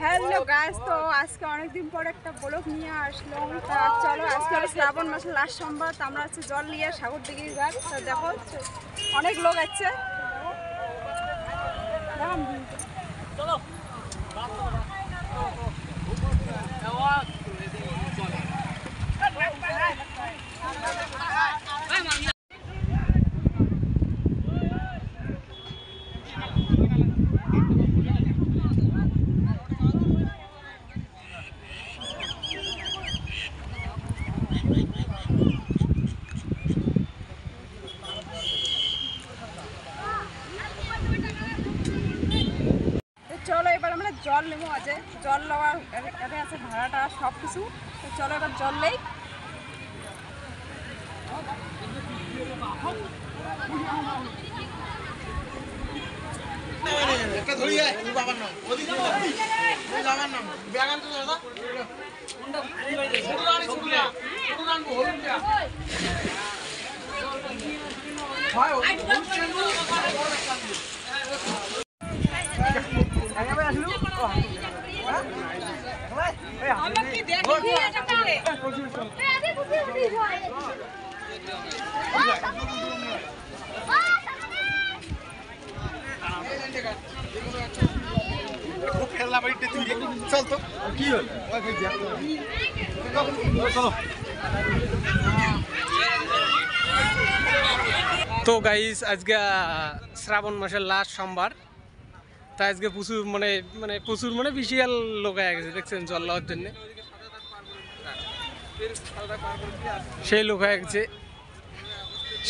Hello guys, তো আজকে অনেকদিন পর একটা ব্লগ নিয়ে আসলাম। তা চলো, আজকে হলো শ্রাবণ মাসের লাস্ট সোমবার। আমরা হচ্ছে জল নিয়ে সাগর দিকে ঘাট। তা দেখো অনেক লোক আছে। চলো এবার আমরা জল নেবো। আছে জল নেওয়ার এখানে আছে ভাড়াটা সব কিছু। তো চলো এবার জল নেই। তো গাইস, আজকে শ্রাবণ মাসের লাস্ট সোমবার। তাই আজকে প্রচুর মানে বিশাল লোক হয়ে গেছে, দেখছেন জল লওয়ার জন্য। সেই লোক হয়ে গেছে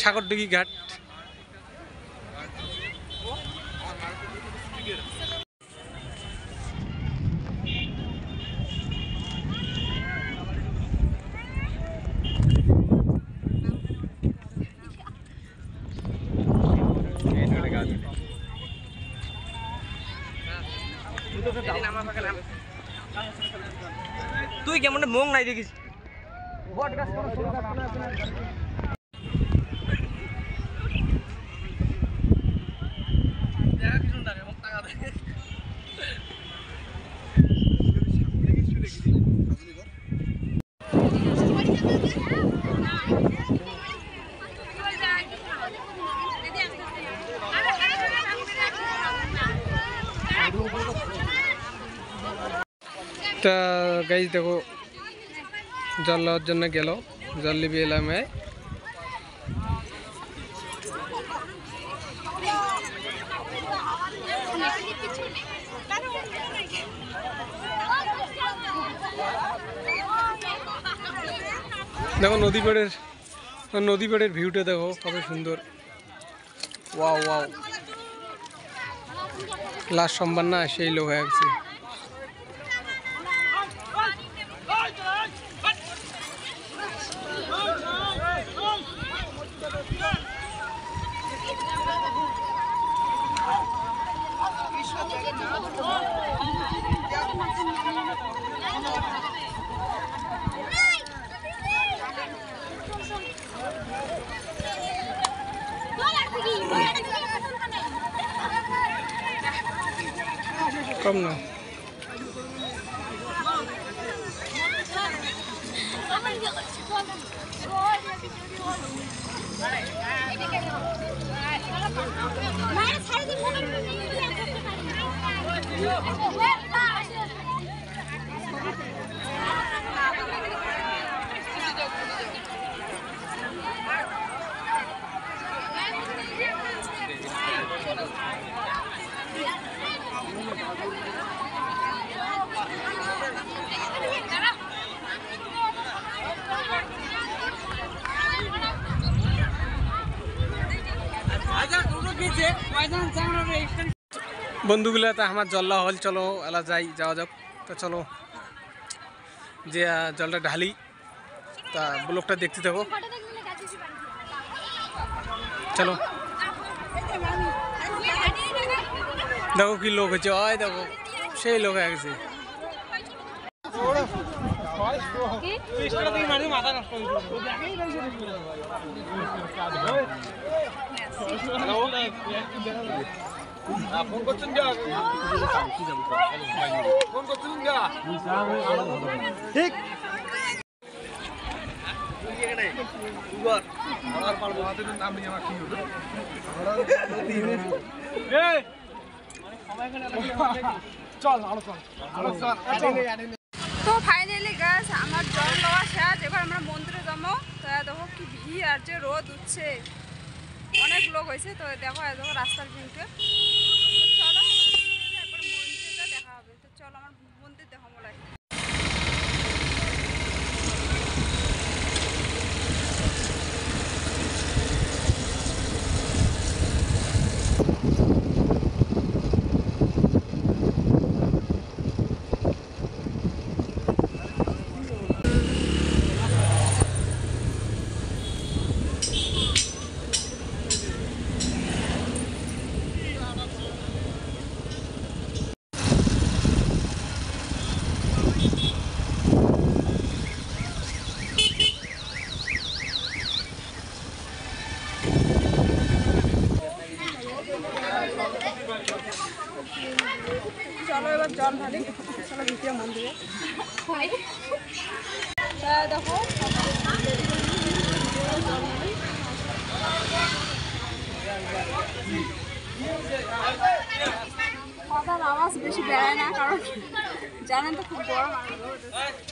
সাগরদিঘি ঘাট। তুই কেমন মং নাই দেখিস তা গাইস দেখো, জল লওয়ার জন্য গেল, জল লিবি এলাম। দেখো নদী পাড়ের ভিউটা দেখো কত সুন্দর। ওয়াও ওয়াও, লাস্ট সোমবার না, সেই লোক হয়ে গেছে। কম না বন্ধুগুলা। তা আমার জল্লা হল, চলো এলা যাওয়া যাক। তা চলো যে জলটা ঢালি, তা ব্লকটা দেখতে থাকো। চলো দেখো কি লোক হয়েছে, ওই দেখো সেই লোক হয়ে গেছে। ফোন করছেন যা ফোন করছেন যা ঠিক তো ফাইনালি গাছ আমার জল দেওয়া শেষ, এবার আমরা মন্দিরে যাবো। তো দেখো কি ভিড় আর যে রোদ উঠছে, অনেক লোক হয়েছে। তো দেখো দেখো রাস্তার ভিউতে। চলো একবার মন্দিরটা দেখা হবে। তো চলো আমার মন্দির দেখা মনে হয়। চলো এবার জল ঢালি। চলো ভিতরে মন্দিরে। দেখো কথার আওয়াজ বেশি বেড়ায় না, কারণ জানেন তো খুব গরম আর রোদ আছে।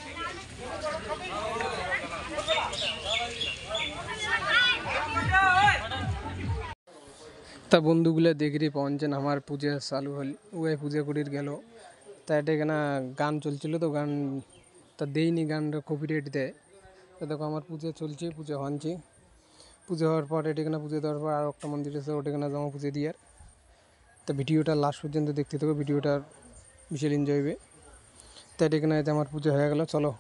তা বন্ধুগুলো দেখি পৌঁছেন আমার পূজা চালু হল, ওই পূজা করির গেল। তা এটা এখানে গান চলছিল, তো গান তা দেয়নি, গানটা কপিরাইট দেয়। তো দেখো আমার পূজা চলছে, পূজা হচ্ছে। পুজো হওয়ার পর এটাখানে পুজো দেওয়ার পর আর একটা মন্দির আছে, ওটাখানে জমা পুজো দিয়ে। তো ভিডিওটা লাস্ট পর্যন্ত দেখতে থাকো, ভিডিওটার বিশাল এনজয় হবে। তো এটাখানে আমার পুজো হয়ে গেল, চলো।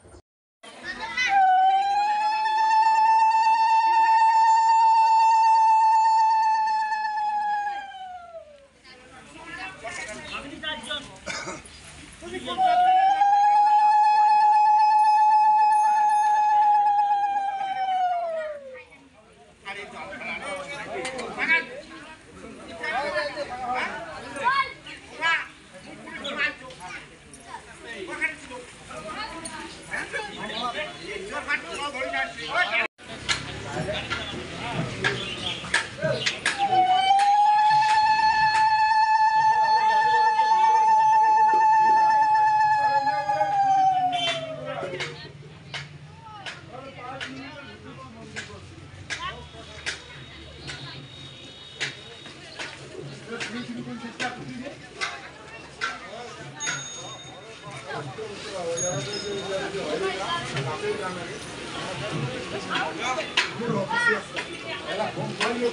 Ela acompanha o